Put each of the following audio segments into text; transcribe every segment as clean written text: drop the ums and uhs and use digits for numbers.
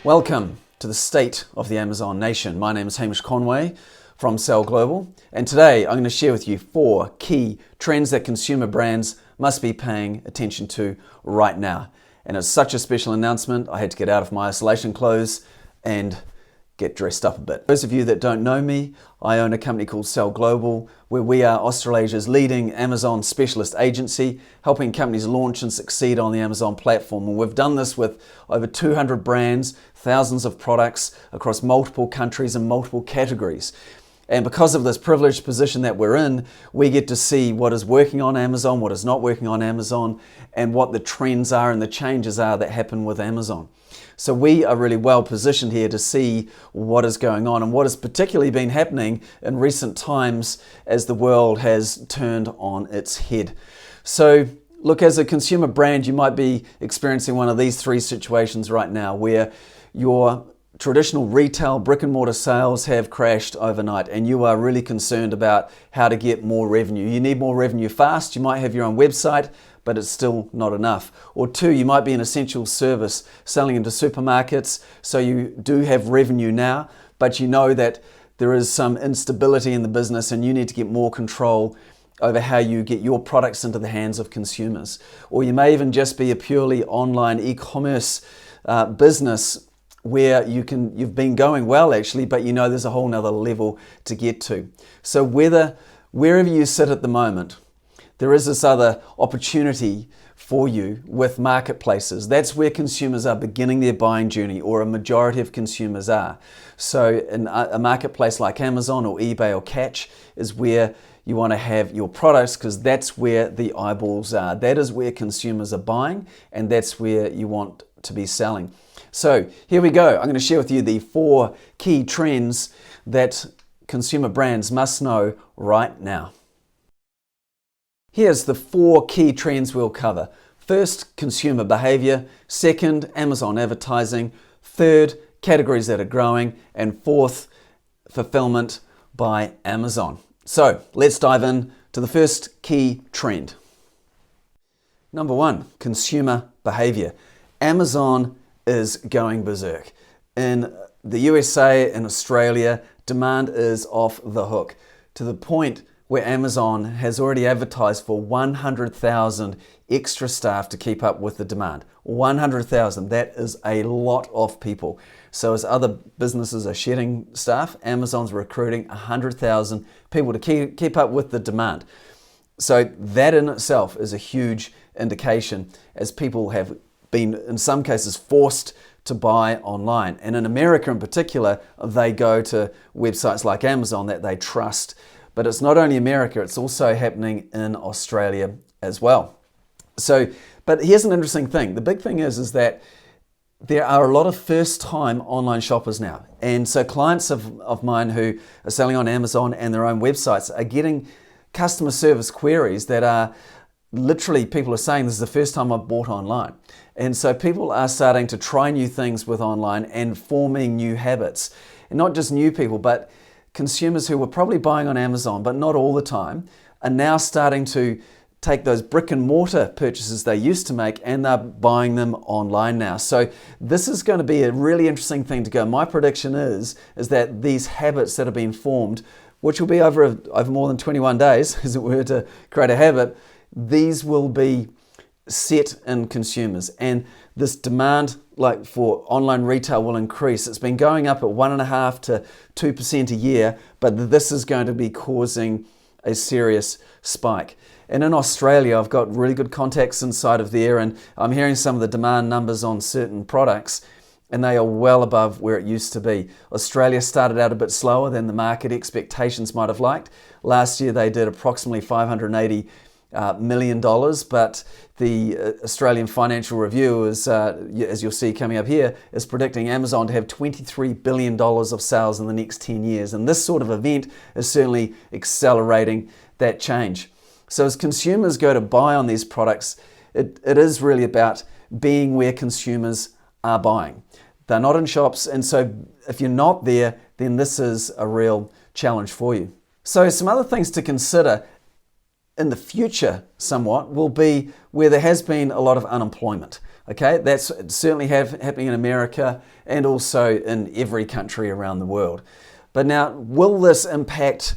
Welcome to the State of the Amazon Nation. My name is Hamish Conway from Sell Global, and today I'm going to share with you 4 key trends that consumer brands must be paying attention to right now. And it's such a special announcement, I had to get out of my isolation clothes and get dressed up a bit. Those of you that don't know me, I own a company called Sell Global, where we are Australia's leading Amazon specialist agency, helping companies launch and succeed on the Amazon platform. And we've done this with over 200 brands, thousands of products across multiple countries and multiple categories. And because of this privileged position that we're in, we get to see what is working on Amazon, what is not working on Amazon, and what the trends are and the changes are that happen with Amazon. So we are really well positioned here to see what is going on and what has particularly been happening in recent times as the world has turned on its head. So look, as a consumer brand, you might be experiencing one of these 3 situations right now where your traditional retail brick and mortar sales have crashed overnight and you are really concerned about how to get more revenue. You need more revenue fast. You might have your own website, but it's still not enough. Or 2, you might be an essential service selling into supermarkets, so you do have revenue now, but you know that there is some instability in the business and you need to get more control over how you get your products into the hands of consumers. Or you may even just be a purely online e-commerce business where you've been going well actually, but you know there's a whole nother level to get to. So wherever you sit at the moment, there is this other opportunity for you with marketplaces. That's where consumers are beginning their buying journey, or a majority of consumers are. So in a marketplace like Amazon or eBay or Catch is where you want to have your products, because that's where the eyeballs are. That is where consumers are buying, and that's where you want to be selling. So here we go. I'm going to share with you the 4 key trends that consumer brands must know right now. Here's the 4 key trends we'll cover. First, consumer behavior. Second, Amazon advertising. Third, categories that are growing. And 4th, fulfillment by Amazon. So let's dive in to the first key trend. Number 1, consumer behavior. Amazon is going berserk. In the USA and Australia, demand is off the hook to the point where Amazon has already advertised for 100,000 extra staff to keep up with the demand. 100,000, that is a lot of people. So as other businesses are shedding staff, Amazon's recruiting 100,000 people to keep up with the demand. So that in itself is a huge indication, as people have been in some cases forced to buy online. And in America in particular, they go to websites like Amazon that they trust. But it's not only America, it's also happening in Australia as well. So, but here's an interesting thing. The big thing is that there are a lot of first-time online shoppers now. And so clients of mine who are selling on Amazon and their own websites are getting customer service queries that are literally, people are saying, this is the first time I've bought online. And so people are starting to try new things with online and forming new habits. And not just new people, but consumers who were probably buying on Amazon, but not all the time, are now starting to take those brick and mortar purchases they used to make and they're buying them online now. So this is going to be a really interesting thing to go. My prediction is that these habits that have been formed, which will be over more than 21 days, as it were, to create a habit, these will be set in consumers, and this demand like for online retail will increase. It's been going up at 1.5% to 2% a year, but this is going to be causing a serious spike. And in Australia, I've got really good contacts inside of there, and I'm hearing some of the demand numbers on certain products, and they are well above where it used to be. Australia started out a bit slower than the market expectations might have liked. Last year they did approximately $580 million, but the Australian Financial Review is, as you'll see coming up here, is predicting Amazon to have $23 billion of sales in the next 10 years. And this sort of event is certainly accelerating that change. So as consumers go to buy on these products, it is really about being where consumers are buying. They're not in shops, and so if you're not there, then this is a real challenge for you. So some other things to consider in the future somewhat will be where there has been a lot of unemployment. Okay, that's certainly happening in America and also in every country around the world. But now, will this impact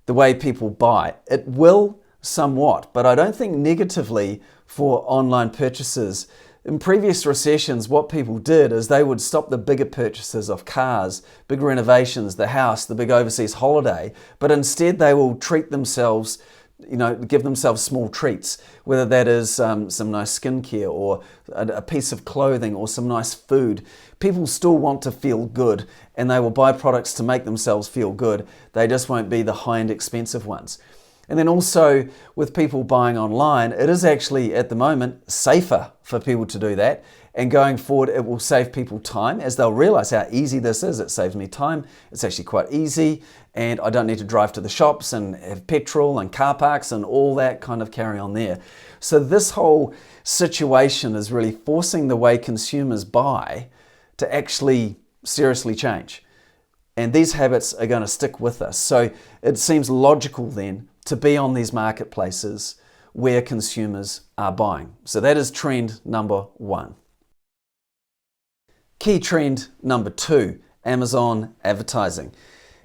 the way people buy? It will somewhat, but I don't think negatively for online purchases. In previous recessions, what people did is they would stop the bigger purchases of cars, big renovations, the house, the big overseas holiday, but instead they will treat themselves, give themselves small treats, whether that is some nice skincare or a piece of clothing or some nice food. People still want to feel good and they will buy products to make themselves feel good. They just won't be the high-end expensive ones. And then also with people buying online, it is actually at the moment safer for people to do that. And going forward, it will save people time as they'll realize how easy this is. It saves me time. It's actually quite easy. And I don't need to drive to the shops and have petrol and car parks and all that kind of carry on there. So this whole situation is really forcing the way consumers buy to actually seriously change. And these habits are going to stick with us. So it seems logical then to be on these marketplaces where consumers are buying. So that is trend number 1. Key trend number 2, Amazon advertising.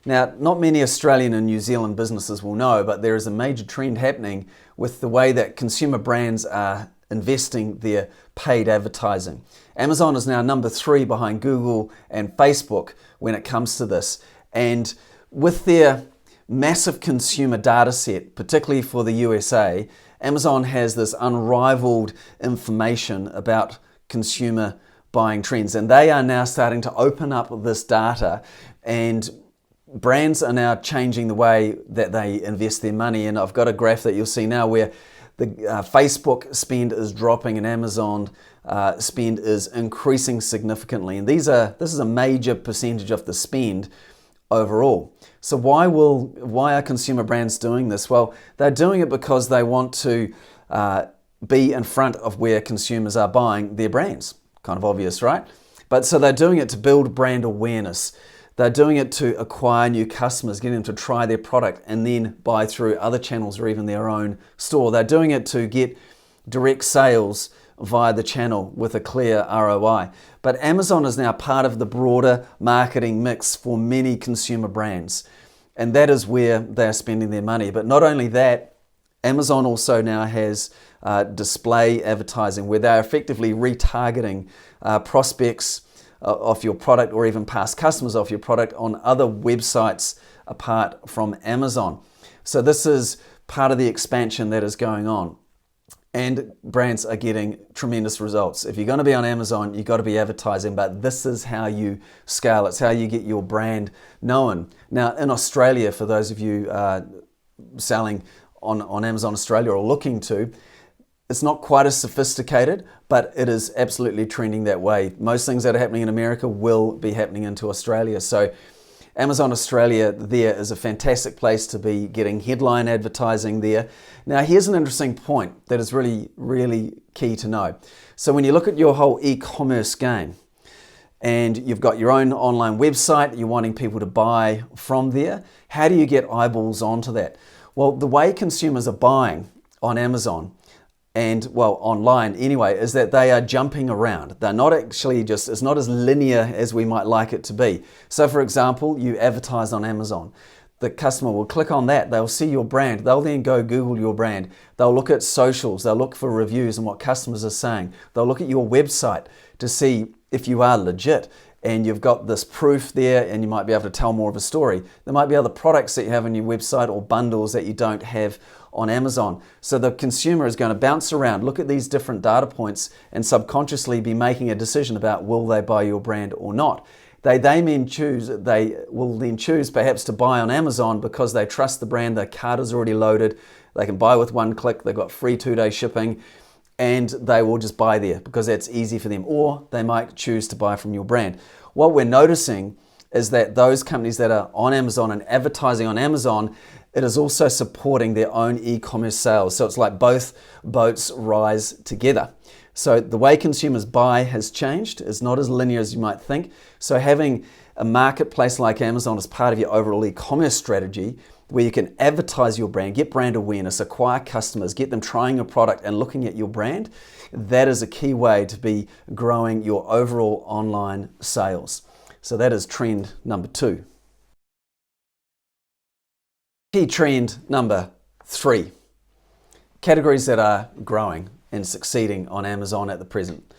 Now, not many Australian and New Zealand businesses will know, but there is a major trend happening with the way that consumer brands are investing their paid advertising. Amazon is now number 3 behind Google and Facebook when it comes to this. And with their massive consumer data set, particularly for the USA, Amazon has this unrivaled information about consumer buying trends. And they are now starting to open up this data, and brands are now changing the way that they invest their money. And I've got a graph that you'll see now where the Facebook spend is dropping and Amazon spend is increasing significantly. And this is a major percentage of the spend overall. So why are consumer brands doing this? Well, they're doing it because they want to be in front of where consumers are buying their brands. Kind of obvious, right? But so they're doing it to build brand awareness. They're doing it to acquire new customers, getting them to try their product and then buy through other channels or even their own store. They're doing it to get direct sales via the channel with a clear ROI. But Amazon is now part of the broader marketing mix for many consumer brands. And that is where they're spending their money. But not only that, Amazon also now has display advertising where they're effectively retargeting prospects of your product or even past customers of your product on other websites apart from Amazon. So this is part of the expansion that is going on. And brands are getting tremendous results. If you're going to be on Amazon, you've got to be advertising, but this is how you scale. It's how you get your brand known. Now, in Australia, for those of you selling on Amazon Australia or looking to, it's not quite as sophisticated, but it is absolutely trending that way. Most things that are happening in America will be happening into Australia. So Amazon Australia there is a fantastic place to be getting headline advertising there. Now, here's an interesting point that is really, really key to know. So when you look at your whole e-commerce game and you've got your own online website, you're wanting people to buy from there, how do you get eyeballs onto that? Well, the way consumers are buying on Amazon and online anyway, is that they are jumping around. They're not actually it's not as linear as we might like it to be. So for example, you advertise on Amazon. The customer will click on that, they'll see your brand, they'll then go Google your brand. They'll look at socials, they'll look for reviews and what customers are saying. They'll look at your website to see if you are legit and you've got this proof there and you might be able to tell more of a story. There might be other products that you have on your website or bundles that you don't have on Amazon. So the consumer is going to bounce around, look at these different data points and subconsciously be making a decision about will they buy your brand or not. They will then choose perhaps to buy on Amazon because they trust the brand, their cart is already loaded, they can buy with one click, they've got free 2-day shipping, and they will just buy there because that's easy for them. Or they might choose to buy from your brand. What we're noticing is that those companies that are on Amazon and advertising on Amazon, it is also supporting their own e-commerce sales. So it's like both boats rise together. So the way consumers buy has changed. It's not as linear as you might think. So having a marketplace like Amazon as part of your overall e-commerce strategy where you can advertise your brand, get brand awareness, acquire customers, get them trying your product and looking at your brand. That is a key way to be growing your overall online sales. So that is trend number 2. Key trend number 3. Categories that are growing and succeeding on Amazon at the present.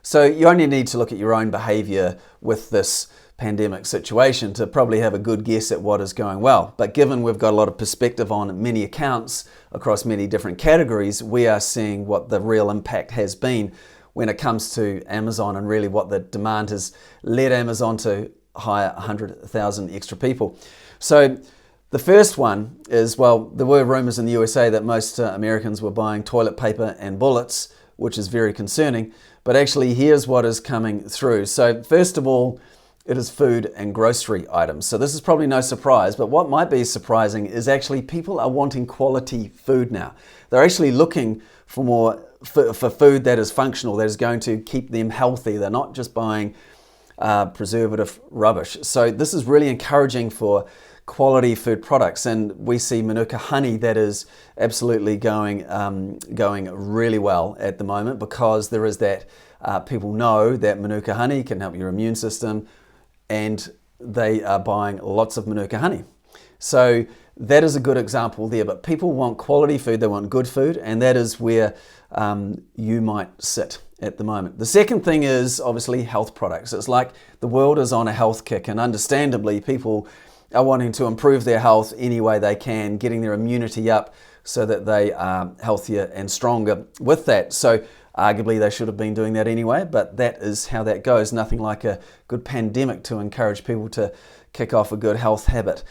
So you only need to look at your own behavior with this pandemic situation to probably have a good guess at what is going well. But given we've got a lot of perspective on many accounts across many different categories, we are seeing what the real impact has been when it comes to Amazon, and really what the demand has led Amazon to hire 100,000 extra people. So the first one is, well, there were rumors in the USA that most Americans were buying toilet paper and bullets, which is very concerning. But actually, here's what is coming through. So first of all, it is food and grocery items. So this is probably no surprise, but what might be surprising is actually people are wanting quality food now. They're actually looking for food that is functional, that is going to keep them healthy. They're not just buying preservative rubbish. So this is really encouraging for quality food products, and we see Manuka honey that is absolutely going really well at the moment, because there is that people know that Manuka honey can help your immune system, and they are buying lots of Manuka honey. So that is a good example there. But people want quality food, they want good food, and that is where you might sit at the moment. The second thing is obviously health products. It's like the world is on a health kick, and understandably people are wanting to improve their health any way they can, getting their immunity up so that they are healthier and stronger with that. So arguably they should have been doing that anyway, but that is how that goes. Nothing like a good pandemic to encourage people to kick off a good health habit.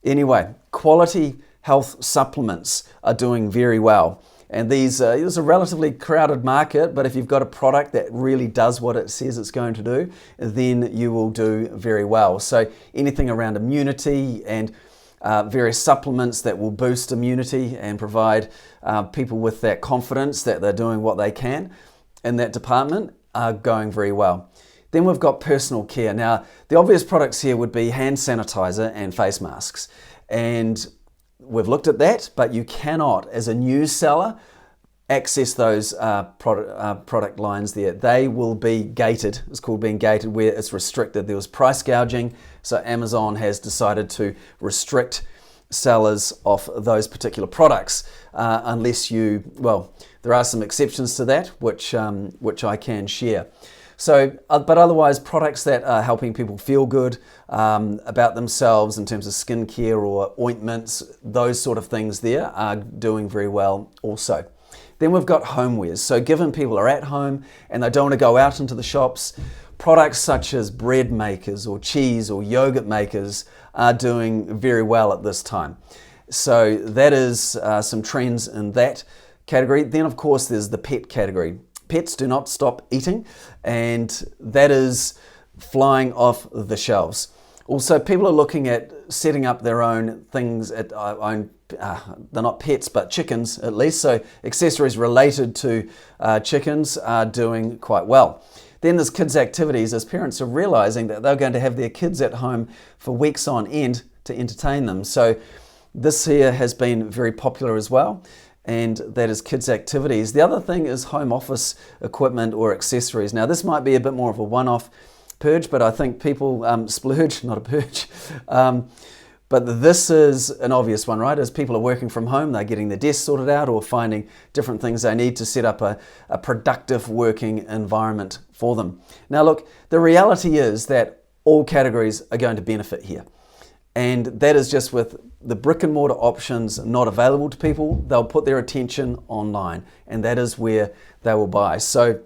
Anyway, quality health supplements are doing very well. And these is a relatively crowded market, but if you've got a product that really does what it says it's going to do, then you will do very well. So anything around immunity and various supplements that will boost immunity and provide people with that confidence that they're doing what they can in that department are going very well. Then we've got personal care. Now, the obvious products here would be hand sanitizer and face masks. And we've looked at that, but you cannot, as a new seller, access those product lines there. They will be gated. It's called being gated, where it's restricted. There was price gouging, so Amazon has decided to restrict sellers of those particular products unless you, well, there are some exceptions to that, which I can share. So, but otherwise, products that are helping people feel good about themselves in terms of skincare or ointments, those sort of things there are doing very well also. Then we've got homewares. So given people are at home and they don't want to go out into the shops, products such as bread makers or cheese or yogurt makers are doing very well at this time. So that is some trends in that category. Then of course there's the pet category. Pets do not stop eating, and that is flying off the shelves. Also, people are looking at setting up their own things at they're not pets, but chickens at least. So accessories related to chickens are doing quite well. Then there's kids' activities, as parents are realizing that they're going to have their kids at home for weeks on end to entertain them. So this here has been very popular as well, and that is kids' activities. The other thing is home office equipment or accessories. Now this might be a bit more of a one-off purge, but I think people splurge, not a purge. But this is an obvious one, right? As people are working from home, they're getting their desks sorted out or finding different things they need to set up a productive working environment for them. Now look, the reality is that all categories are going to benefit here. And that is just with the brick and mortar options not available to people, they'll put their attention online, and that is where they will buy. So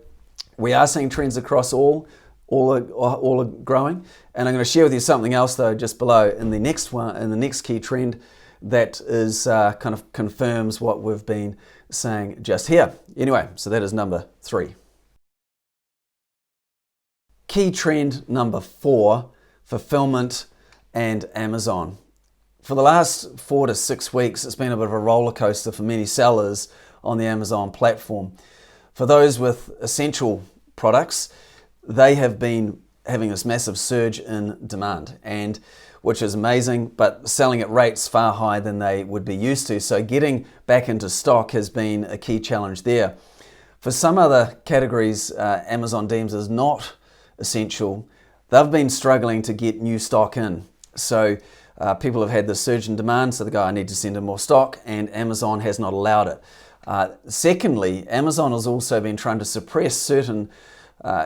we are seeing trends across all are growing. And I'm going to share with you something else though just below in the next one, in the next key trend that is kind of confirms what we've been saying just here. Anyway, so that is number 3. Key trend number 4, fulfillment and Amazon. For the last 4 to 6 weeks, it's been a bit of a roller coaster for many sellers on the Amazon platform. For those with essential products, they have been having this massive surge in demand. And which is amazing, but selling at rates far higher than they would be used to. So getting back into stock has been a key challenge there. For some other categories, Amazon deems as not essential, they've been struggling to get new stock in. So people have had this surge in demand, so they go, I need to send in more stock, and Amazon has not allowed it. Secondly, Amazon has also been trying to suppress certain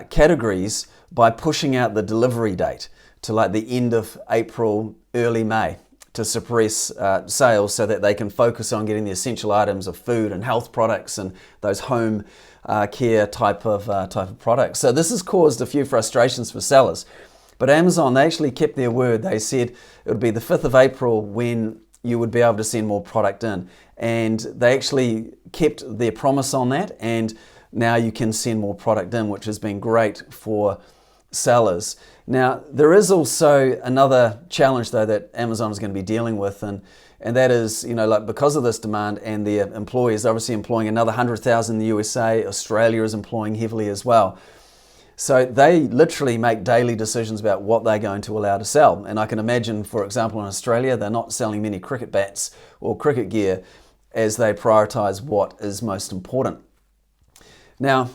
categories by pushing out the delivery date to like the end of April, early May, to suppress sales so that they can focus on getting the essential items of food and health products and those home care type of products. So this has caused a few frustrations for sellers. But Amazon, they actually kept their word. They said it would be the 5th of April when you would be able to send more product in. And they actually kept their promise on that, and now you can send more product in, which has been great for sellers. Now, there is also another challenge though that Amazon is going to be dealing with, and that is, like because of this demand, and their employees obviously employing another 100,000 in the USA, Australia is employing heavily as well. So they literally make daily decisions about what they're going to allow to sell. And I can imagine, for example, in Australia, they're not selling many cricket bats or cricket gear as they prioritize what is most important. Now,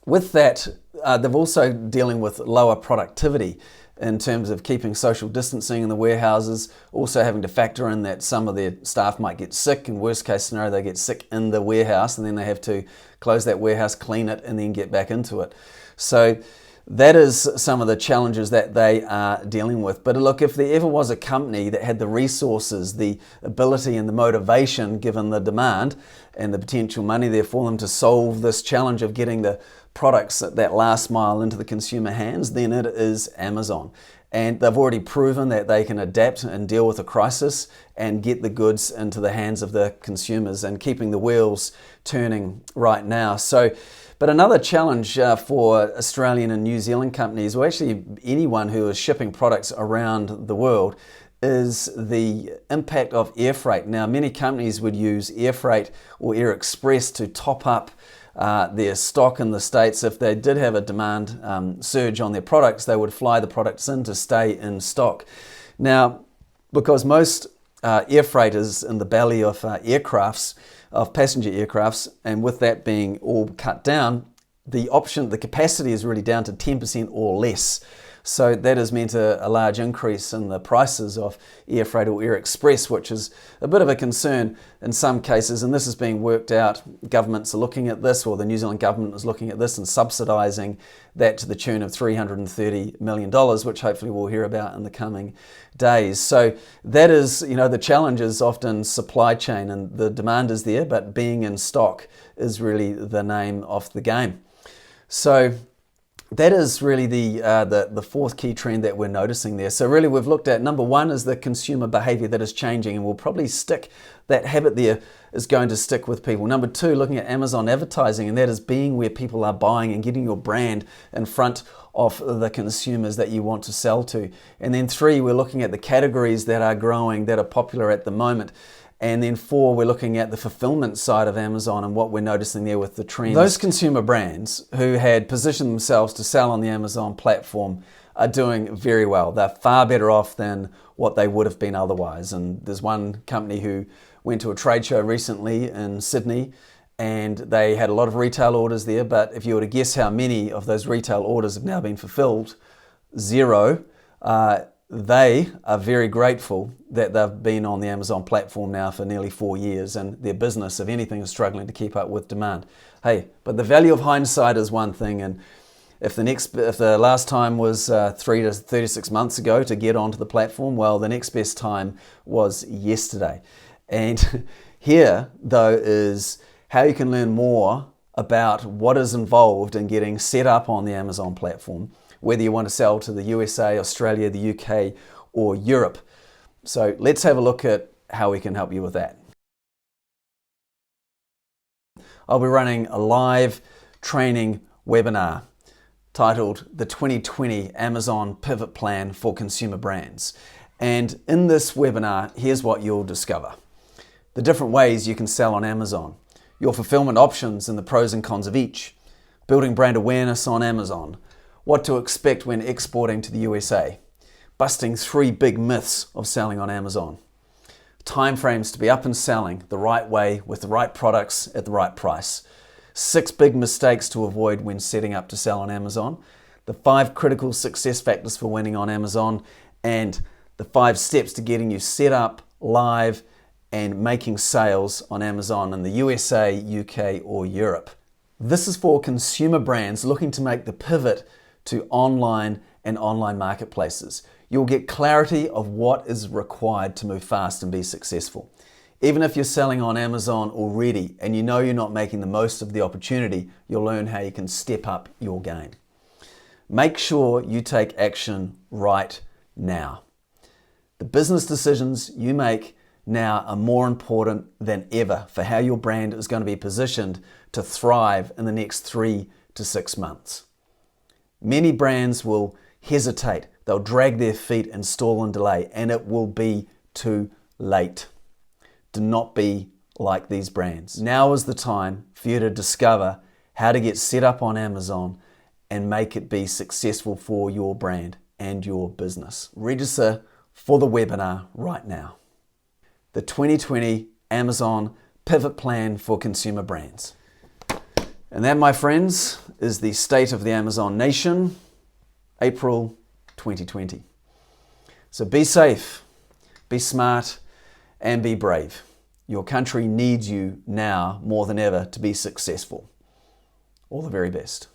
with that, they're also dealing with lower productivity in terms of keeping social distancing in the warehouses, also having to factor in that some of their staff might get sick, and worst case scenario, they get sick in the warehouse, and then they have to close that warehouse, clean it, and then get back into it. So that is some of the challenges that they are dealing with. But look, if there ever was a company that had the resources, the ability and the motivation, given the demand and the potential money there for them to solve this challenge of getting the products at that last mile into the consumer hands, then it is Amazon. And they've already proven that they can adapt and deal with a crisis and get the goods into the hands of the consumers and keeping the wheels turning right now. But another challenge for Australian and New Zealand companies, or actually anyone who is shipping products around the world, is the impact of air freight. Now, many companies would use air freight or air express to top up their stock in the States. If they did have a demand surge on their products, they would fly the products in to stay in stock. Now, because most air freight is in the belly of passenger aircrafts, and with that being all cut down, the capacity is really down to 10% or less. So that has meant a large increase in the prices of air freight or air express, which is a bit of a concern in some cases, and this is being worked out. Governments are looking at this, or the New Zealand government is looking at this and subsidising that to the tune of $330 million, which hopefully we'll hear about in the coming days. So that is, the challenge is often supply chain, and the demand is there, but being in stock is really the name of the game. So that is really the fourth key trend that we're noticing there. So really we've looked at, number one is the consumer behavior that is changing, and we'll probably that habit there is going to stick with people. Number two, looking at Amazon advertising, and that is being where people are buying and getting your brand in front of the consumers that you want to sell to. And then three, we're looking at the categories that are growing, that are popular at the moment. And then four, we're looking at the fulfillment side of Amazon and what we're noticing there with the trends. Those consumer brands who had positioned themselves to sell on the Amazon platform are doing very well. They're far better off than what they would have been otherwise. And there's one company who went to a trade show recently in Sydney, and they had a lot of retail orders there, but if you were to guess how many of those retail orders have now been fulfilled, 0. They are very grateful that they've been on the Amazon platform now for nearly 4 years, and their business, if anything, is struggling to keep up with demand. Hey, but the value of hindsight is one thing, and if the last time was 3 to 36 months ago to get onto the platform, well, the next best time was yesterday. And here, though, is how you can learn more about what is involved in getting set up on the Amazon platform, whether you want to sell to the USA, Australia, the UK, or Europe. So let's have a look at how we can help you with that. I'll be running a live training webinar titled The 2020 Amazon Pivot Plan for Consumer Brands. And in this webinar, here's what you'll discover. The different ways you can sell on Amazon, your fulfillment options and the pros and cons of each, building brand awareness on Amazon, what to expect when exporting to the USA, busting 3 big myths of selling on Amazon. Timeframes to be up and selling the right way with the right products at the right price. 6 big mistakes to avoid when setting up to sell on Amazon. The 5 critical success factors for winning on Amazon, and the 5 steps to getting you set up, live, and making sales on Amazon in the USA, UK, or Europe. This is for consumer brands looking to make the pivot to online and online marketplaces. You'll get clarity of what is required to move fast and be successful. Even if you're selling on Amazon already and you know you're not making the most of the opportunity, you'll learn how you can step up your game. Make sure you take action right now. The business decisions you make now are more important than ever for how your brand is going to be positioned to thrive in the next 3 to 6 months. Many brands will hesitate. They'll drag their feet and stall and delay, and it will be too late. Do not be like these brands. Now is the time for you to discover how to get set up on Amazon and make it be successful for your brand and your business. Register for the webinar right now. The 2020 Amazon Pivot Plan for Consumer Brands. And that, my friends, is the state of the Amazon nation, April 2020. So be safe, be smart, and be brave. Your country needs you now more than ever to be successful. All the very best.